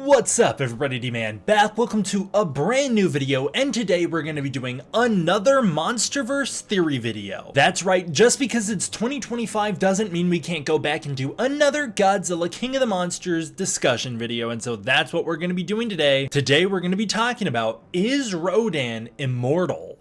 What's up everybody, D-Man back. Welcome to a brand new video, and today we're going to be doing another MonsterVerse theory video. That's right, just because it's 2025 doesn't mean we can't go back and do another Godzilla King of the Monsters discussion video, and so that's what we're going to be doing today. Today we're going to be talking about, is Rodan immortal?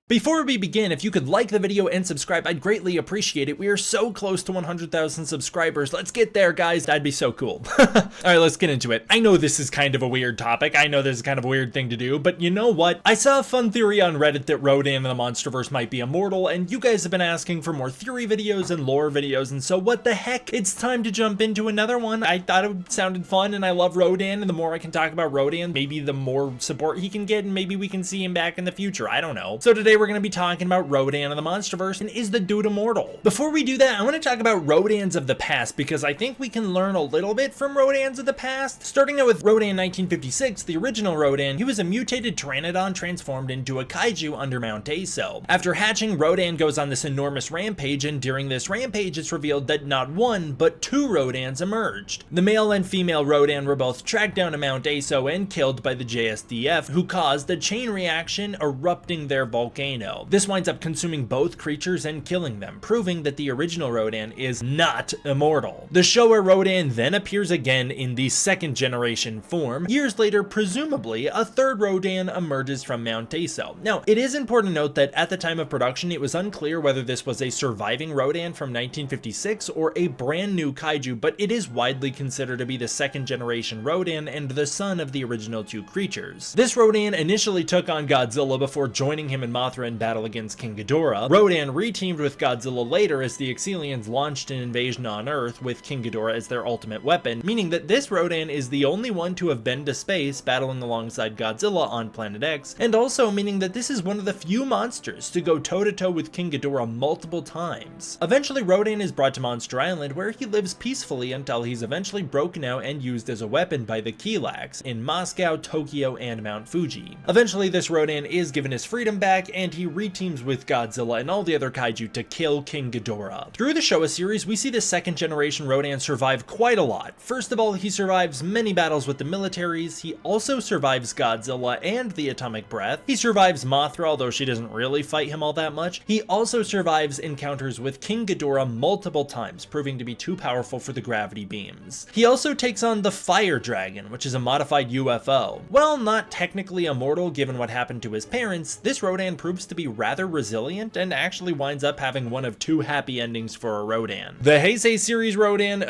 Before we begin, if you could like the video and subscribe, I'd greatly appreciate it. We are so close to 100,000 subscribers. Let's get there, guys. That'd be so cool. All right, let's get into it. I know this is kind of a weird topic. I know this is kind of a weird thing to do, but you know what? I saw a fun theory on Reddit that Rodan in the MonsterVerse might be immortal, and you guys have been asking for more theory videos and lore videos, and so what the heck? It's time to jump into another one. I thought it sounded fun, and I love Rodan, and the more I can talk about Rodan, maybe the more support he can get, and maybe we can see him back in the future. I don't know. So today we're going to be talking about Rodan of the MonsterVerse, and is the dude immortal? Before we do that, I want to talk about Rodans of the past, because I think we can learn a little bit from Rodans of the past. Starting out with Rodan 1956, the original Rodan, he was a mutated Pteranodon transformed into a kaiju under Mount Aso. After hatching, Rodan goes on this enormous rampage, and during this rampage it's revealed that not one, but two Rodans emerged. The male and female Rodan were both tracked down to Mount Aso and killed by the JSDF, who caused a chain reaction, erupting their volcano. This winds up consuming both creatures and killing them, proving that the original Rodan is not immortal. The Showa Rodan then appears again in the second generation form. Years later, presumably, a third Rodan emerges from Mount Aso. Now, it is important to note that at the time of production, it was unclear whether this was a surviving Rodan from 1956 or a brand new kaiju, but it is widely considered to be the second generation Rodan and the son of the original two creatures. This Rodan initially took on Godzilla before joining him in Mothra in battle against King Ghidorah. Rodan re-teamed with Godzilla later as the Exilians launched an invasion on Earth with King Ghidorah as their ultimate weapon, meaning that this Rodan is the only one to have been to space battling alongside Godzilla on Planet X, and also meaning that this is one of the few monsters to go toe-to-toe with King Ghidorah multiple times. Eventually, Rodan is brought to Monster Island, where he lives peacefully until he's eventually broken out and used as a weapon by the Kilax in Moscow, Tokyo, and Mount Fuji. Eventually, this Rodan is given his freedom back, and he re-teams with Godzilla and all the other kaiju to kill King Ghidorah. Through the Showa series, we see the second generation Rodan survive quite a lot. First of all, he survives many battles with the militaries. He also survives Godzilla and the atomic breath. He survives Mothra, although she doesn't really fight him all that much. He also survives encounters with King Ghidorah multiple times, proving to be too powerful for the gravity beams. He also takes on the Fire Dragon, which is a modified UFO. While not technically immortal given what happened to his parents, this Rodan proves to be rather resilient and actually winds up having one of two happy endings for a Rodan. The Heisei series Rodan,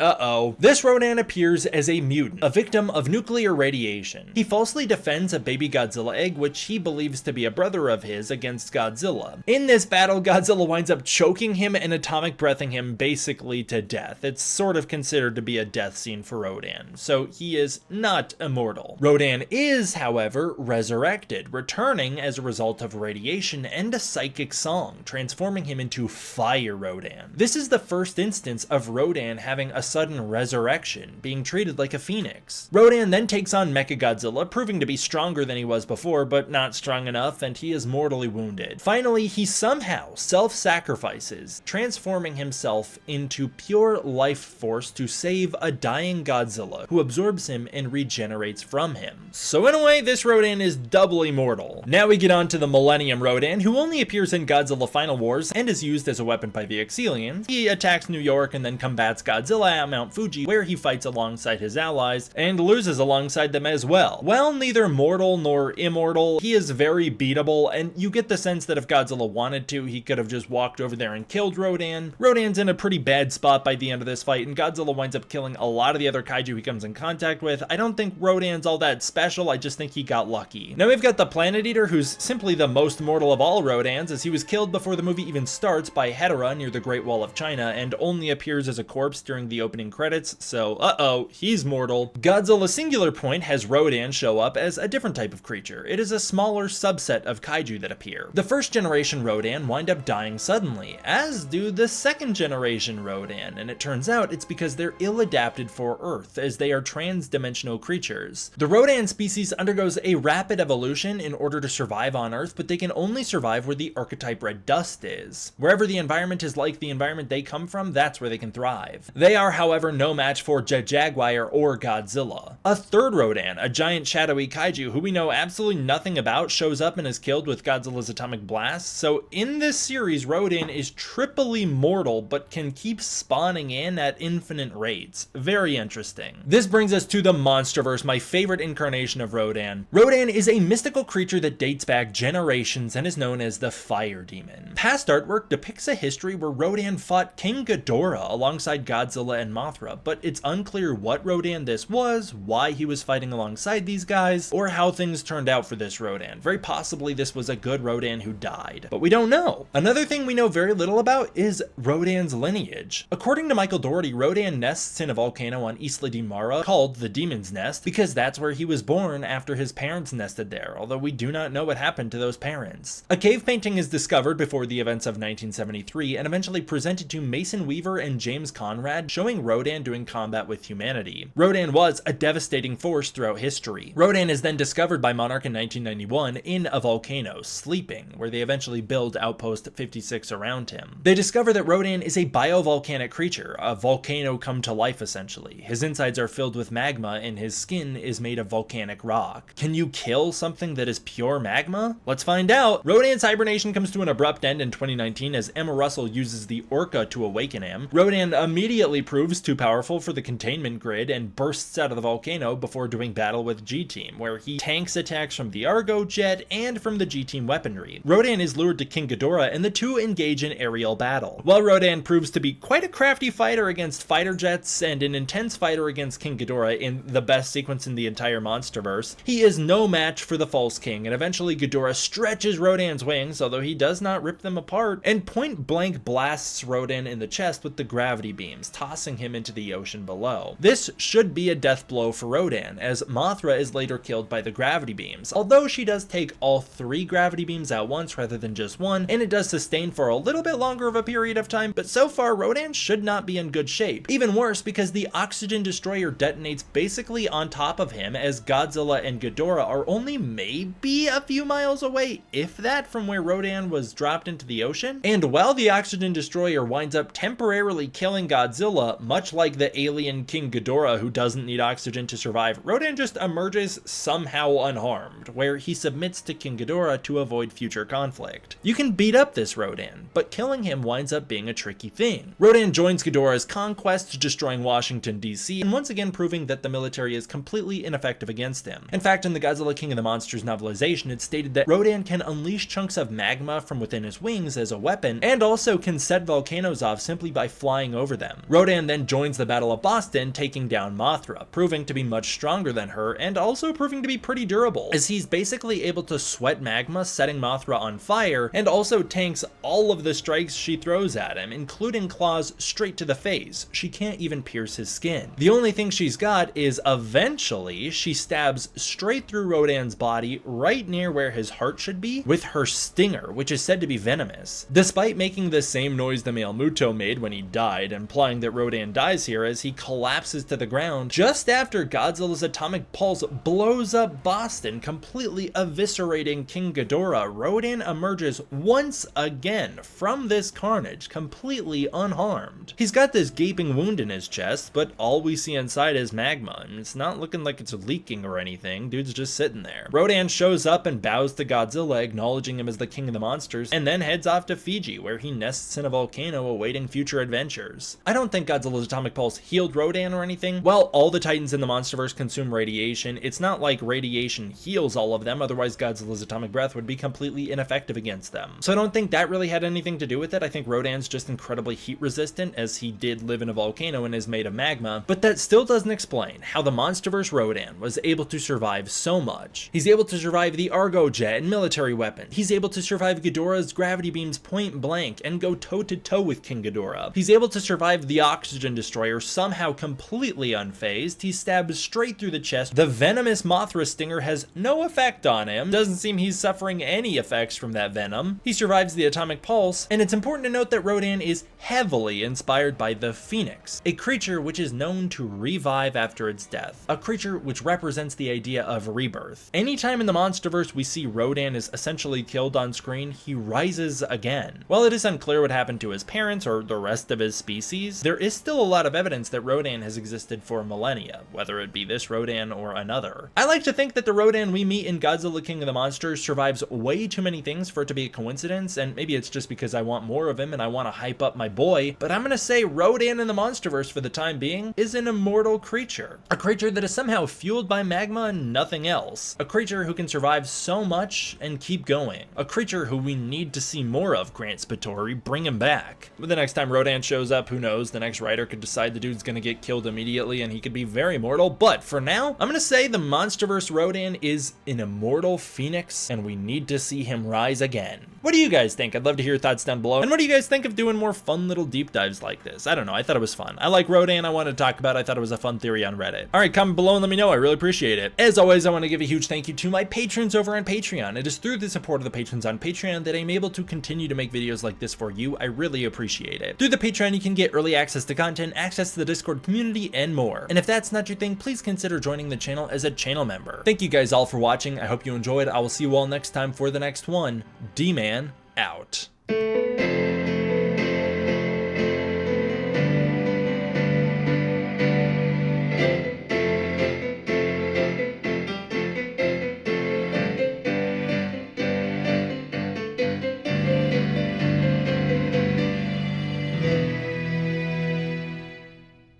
This Rodan appears as a mutant, a victim of nuclear radiation. He falsely defends a baby Godzilla egg, which he believes to be a brother of his, against Godzilla. In this battle, Godzilla winds up choking him and atomic breathing him basically to death. It's sort of considered to be a death scene for Rodan, so he is not immortal. Rodan is, however, resurrected, returning as a result of radiation and a psychic song, transforming him into Fire Rodan. This is the first instance of Rodan having a sudden resurrection, being treated like a phoenix. Rodan then takes on Mechagodzilla, proving to be stronger than he was before, but not strong enough, and he is mortally wounded. Finally, he somehow self-sacrifices, transforming himself into pure life force to save a dying Godzilla, who absorbs him and regenerates from him. So in a way, this Rodan is doubly mortal. Now we get on to the Millennium Rodan, who only appears in Godzilla Final Wars and is used as a weapon by the Exilians. He attacks New York and then combats Godzilla at Mount Fuji, where he fights alongside his allies and loses alongside them as well. While neither mortal nor immortal, he is very beatable, and you get the sense that if Godzilla wanted to, he could have just walked over there and killed Rodan. Rodan's in a pretty bad spot by the end of this fight, and Godzilla winds up killing a lot of the other kaiju he comes in contact with. I don't think Rodan's all that special, I just think he got lucky. Now we've got the Planet Eater, who's simply the most mortal mortal of all Rodans, as he was killed before the movie even starts by Hedorah near the Great Wall of China and only appears as a corpse during the opening credits, so he's mortal. Godzilla Singular Point has Rodan show up as a different type of creature. It is a smaller subset of kaiju that appear. The first generation Rodan wind up dying suddenly, as do the second generation Rodan, and it turns out it's because they're ill-adapted for Earth, as they are trans-dimensional creatures. The Rodan species undergoes a rapid evolution in order to survive on Earth, but they can only survive where the archetype red dust is. Wherever the environment is like the environment they come from, that's where they can thrive. They are, however, no match for Jaguar or Godzilla. A third Rodan, a giant shadowy kaiju who we know absolutely nothing about, shows up and is killed with Godzilla's atomic blast. So in this series, Rodan is triply mortal, but can keep spawning in at infinite rates. Very interesting. This brings us to the MonsterVerse, my favorite incarnation of Rodan. Rodan is a mystical creature that dates back generations and is known as the Fire Demon. Past artwork depicts a history where Rodan fought King Ghidorah alongside Godzilla and Mothra, but it's unclear what Rodan this was, why he was fighting alongside these guys, or how things turned out for this Rodan. Very possibly this was a good Rodan who died, but we don't know. Another thing we know very little about is Rodan's lineage. According to Michael Dougherty, Rodan nests in a volcano on Isla de Mara called the Demon's Nest because that's where he was born after his parents nested there, although we do not know what happened to those parents. A cave painting is discovered before the events of 1973 and eventually presented to Mason Weaver and James Conrad, showing Rodan doing combat with humanity. Rodan was a devastating force throughout history. Rodan is then discovered by Monarch in 1991 in a volcano, sleeping, where they eventually build Outpost 56 around him. They discover that Rodan is a biovolcanic creature, a volcano come to life essentially. His insides are filled with magma and his skin is made of volcanic rock. Can you kill something that is pure magma? Let's find out. Rodan's hibernation comes to an abrupt end in 2019 as Emma Russell uses the Orca to awaken him. Rodan immediately proves too powerful for the containment grid and bursts out of the volcano before doing battle with G-Team, where he tanks attacks from the Argo jet and from the G-Team weaponry. Rodan is lured to King Ghidorah and the two engage in aerial battle. While Rodan proves to be quite a crafty fighter against fighter jets and an intense fighter against King Ghidorah in the best sequence in the entire MonsterVerse, he is no match for the False King, and eventually Ghidorah stretches Rodan's wings, although he does not rip them apart, and point blank blasts Rodan in the chest with the gravity beams, tossing him into the ocean below. This should be a death blow for Rodan, as Mothra is later killed by the gravity beams, although she does take all 3 gravity beams at once rather than just one, and it does sustain for a little bit longer of a period of time, but so far Rodan should not be in good shape. Even worse, because the oxygen destroyer detonates basically on top of him, as Godzilla and Ghidorah are only maybe a few miles away, if that, from where Rodan was dropped into the ocean. And while the oxygen destroyer winds up temporarily killing Godzilla, much like the alien King Ghidorah who doesn't need oxygen to survive, Rodan just emerges somehow unharmed, where he submits to King Ghidorah to avoid future conflict. You can beat up this Rodan, but killing him winds up being a tricky thing. Rodan joins Ghidorah's conquest, destroying Washington, D.C., and once again proving that the military is completely ineffective against him. In fact, in the Godzilla King of the Monsters novelization, it's stated that Rodan can unleash chunks of magma from within his wings as a weapon, and also can set volcanoes off simply by flying over them. Rodan then joins the Battle of Boston, taking down Mothra, proving to be much stronger than her, and also proving to be pretty durable, as he's basically able to sweat magma, setting Mothra on fire, and also tanks all of the strikes she throws at him, including claws straight to the face. She can't even pierce his skin. The only thing she's got is eventually she stabs straight through Rodan's body right near where his heart should be with her stinger, which is said to be venomous. Despite making the same noise the male Muto made when he died, implying that Rodan dies here as he collapses to the ground just after Godzilla's atomic pulse blows up Boston, completely eviscerating King Ghidorah, Rodan emerges once again from this carnage completely unharmed. He's got this gaping wound in his chest, but all we see inside is magma, and it's not looking like it's leaking or anything. Dude's just sitting there. Rodan shows up and bows to Godzilla, acknowledging him as the king of the monsters, and then heads off to Fiji, where he nests in a volcano awaiting future adventures. I don't think Godzilla's atomic pulse healed Rodan or anything. While all the titans in the MonsterVerse consume radiation, it's not like radiation heals all of them, otherwise Godzilla's atomic breath would be completely ineffective against them. So I don't think that really had anything to do with it. I think Rodan's just incredibly heat resistant, as he did live in a volcano and is made of magma, but that still doesn't explain how the MonsterVerse Rodan was able to survive so much. He's able to survive the Argo jet and military weapons, happened. He's able to survive Ghidorah's gravity beams point blank and go toe to toe with King Ghidorah. He's able to survive the oxygen destroyer somehow completely unfazed. He's stabbed straight through the chest. The venomous Mothra stinger has no effect on him. Doesn't seem he's suffering any effects from that venom. He survives the atomic pulse, and it's important to note that Rodan is heavily inspired by the Phoenix, a creature which is known to revive after its death, a creature which represents the idea of rebirth. Anytime in the MonsterVerse we see Rodan is essentially killed on screen, he rises again. While it is unclear what happened to his parents or the rest of his species, there is still a lot of evidence that Rodan has existed for millennia, whether it be this Rodan or another. I like to think that the Rodan we meet in Godzilla King of the Monsters survives way too many things for it to be a coincidence, and maybe it's just because I want more of him and I want to hype up my boy, but I'm gonna say Rodan in the MonsterVerse for the time being is an immortal creature. A creature that is somehow fueled by magma and nothing else. A creature who can survive so much and keep going. A creature who we need to see more of, Grant Spittori. Bring him back. But the next time Rodan shows up, who knows, the next writer could decide the dude's gonna get killed immediately and he could be very mortal, but for now, I'm gonna say the MonsterVerse Rodan is an immortal phoenix and we need to see him rise again. What do you guys think? I'd love to hear your thoughts down below. And what do you guys think of doing more fun little deep dives like this? I don't know, I thought it was fun. I like Rodan, I wanted to talk about it. I thought it was a fun theory on Reddit. Alright, comment below and let me know, I really appreciate it. As always, I want to give a huge thank you to my patrons over on Patreon. It is through the support of the patrons on Patreon that I'm able to continue to make videos like this for you. I really appreciate it. Through the Patreon, you can get early access to content, access to the Discord community, and more. And if that's not your thing, please consider joining the channel as a channel member. Thank you guys all for watching. I hope you enjoyed. I will see you all next time for the next one. D-Man out.